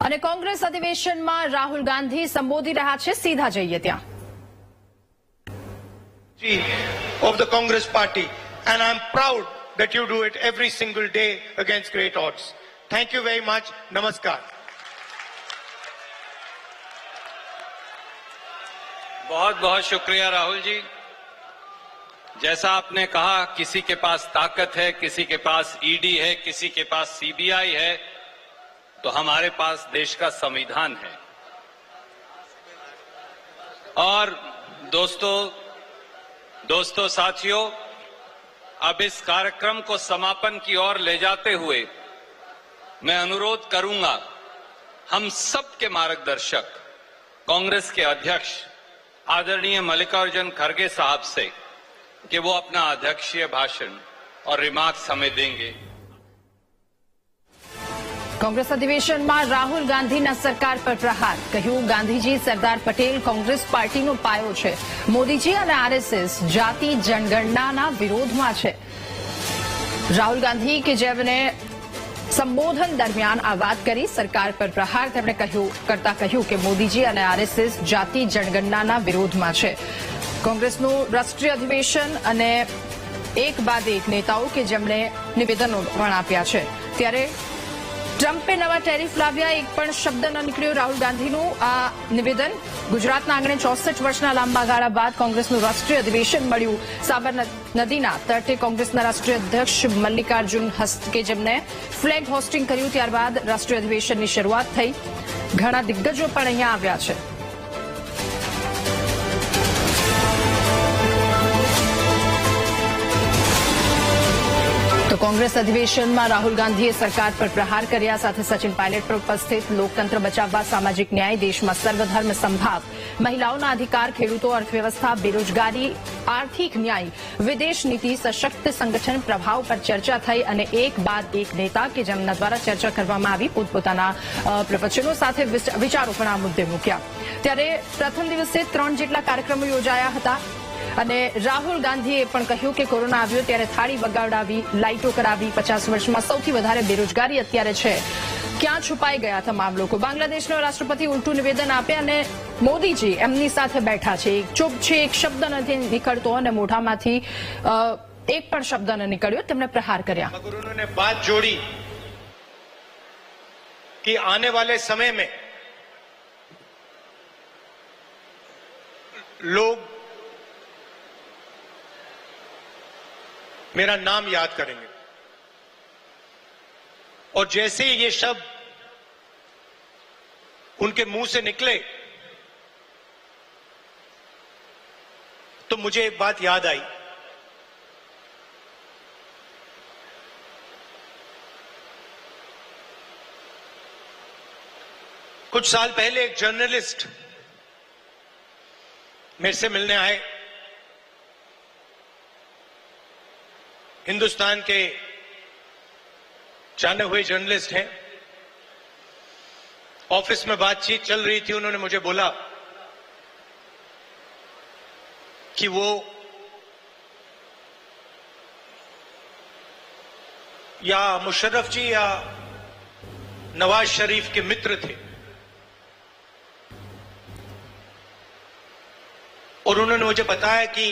અને કોંગ્રેસ અધિવેશનમાં રાહુલ ગાંધી સંબોધી રહ્યા છે. સીધા જઈએ ત્યાં. Of the Congress party, and I'm proud that you do it every single day against great odds. Thank you very much. Namaskar. बहुत बहुत शुक्रिया राहुल जी. जैसा आपने कहा, किसी के पास ताकत है, किसी के पास ईडी है, किसी के पास सीबीआई है, तो हमारे पास देश का संविधान है. और दोस्तों साथियों, अब इस कार्यक्रम को समापन की ओर ले जाते हुए मैं अनुरोध करूंगा हम सब के मार्गदर्शक कांग्रेस के अध्यक्ष आदरणीय मल्लिकार्जुन खड़गे साहब से कि वो अपना अध्यक्षीय भाषण और रिमार्क्स हमें देंगे. કોંગ્રેસ અધિવેશનમાં રાહુલ ગાંધીના સરકાર પર પ્રહાર. કહ્યું, ગાંધીજી સરદાર પટેલ કોંગ્રેસ પાર્ટીનો પાયો છે. મોદીજી અને આરએસએસ જાતિ જનગણનાના વિરોધમાં છે. રાહુલ ગાંધી કે જેમને સંબોધન દરમિયાન આ વાત કરી, સરકાર પર પ્રહાર તેમણે કહ્યું કે મોદીજી અને આરએસએસ જાતિ જનગણનાના વિરોધમાં છે. કોંગ્રેસનું રાષ્ટ્રીય અધિવેશન અને એક બાદ એક નેતાઓ કે જેમણે નિવેદનો પણ આપ્યા છે. ત્યારે ટ્રમ્પે નવા ટેરિફ લાવ્યા, એક પણ શબ્દ ન નીકળ્યો. રાહુલ ગાંધીનું આ નિવેદન. ગુજરાતના આંગણે 64 વર્ષના લાંબા ગાળા બાદ કોંગ્રેસનું રાષ્ટ્રીય અધિવેશન મળ્યું. સાબરમતીના તટે કોંગ્રેસના રાષ્ટ્રીય અધ્યક્ષ મલ્લિકાર્જુન કે જેમને ફ્લેગ હોસ્ટિંગ કર્યું, ત્યારબાદ રાષ્ટ્રીય અધિવેશનની શરૂઆત થઈ. ઘણા દિગ્ગજો પણ અહીંયા આવ્યા છે. તો કોંગ્રેસ અધિવેશનમાં રાહુલ ગાંધીએ સરકાર પર પ્રહાર કર્યા. સાથે સચિન પાયલટ પર ઉપસ્થિત. લોકતંત્ર બચાવવા, સામાજિક ન્યાય, દેશમાં સર્વધર્મ સમભાવ, મહિલાઓના અધિકાર, ખેડૂતો, અર્થવ્યવસ્થા, બેરોજગારી, આર્થિક ન્યાય, વિદેશ નીતિ, સશક્ત સંગઠન પ્રભાવ પર ચર્ચા થઈ અને એક બાદ એક નેતા કે જેમના દ્વારા ચર્ચા કરવામાં આવી પોતપોતાના પ્રવચનો સાથે વિચારો પણ આ મુદ્દે મૂક્યા. ત્યારે પ્રથમ દિવસે 3 જેટલા કાર્યક્રમો યોજાયા હતા અને રાહુલ ગાંધીએ પણ કહ્યું કે કોરોના આવ્યો ત્યારે થાળી વગાડાવી, લાઇટો કરાવી. 50 વર્ષમાં સૌથી વધારે બેરોજગારી અત્યારે છે. ક્યાં છુપાઈ ગયા તમામ લોકો? બાંગ્લાદેશના રાષ્ટ્રપતિ ઉલટું નિવેદન આપે અને મોદીજી એમની સાથે બેઠા છે. એક ચૂપ છે, એક શબ્દ નથી નીકળતો અને મોઢામાંથી એક પણ શબ્દ ન નીકળ્યો. તેમણે પ્રહાર કર્યા. उन्होंने बात जोड़ी कि आने वाले समय में लोग मेरा नाम याद करेंगे और जैसे ही ये शब्द उनके मुंह से निकले तो मुझे एक बात याद आई. कुछ साल पहले एक जर्नलिस्ट मेरे से मिलने आए. हिंदुस्तान के जाने हुए जर्नलिस्ट हैं. ऑफिस में बातचीत चल रही थी. उन्होंने मुझे बोला कि वो या मुशर्रफ जी या नवाज शरीफ के मित्र थे और उन्होंने मुझे बताया कि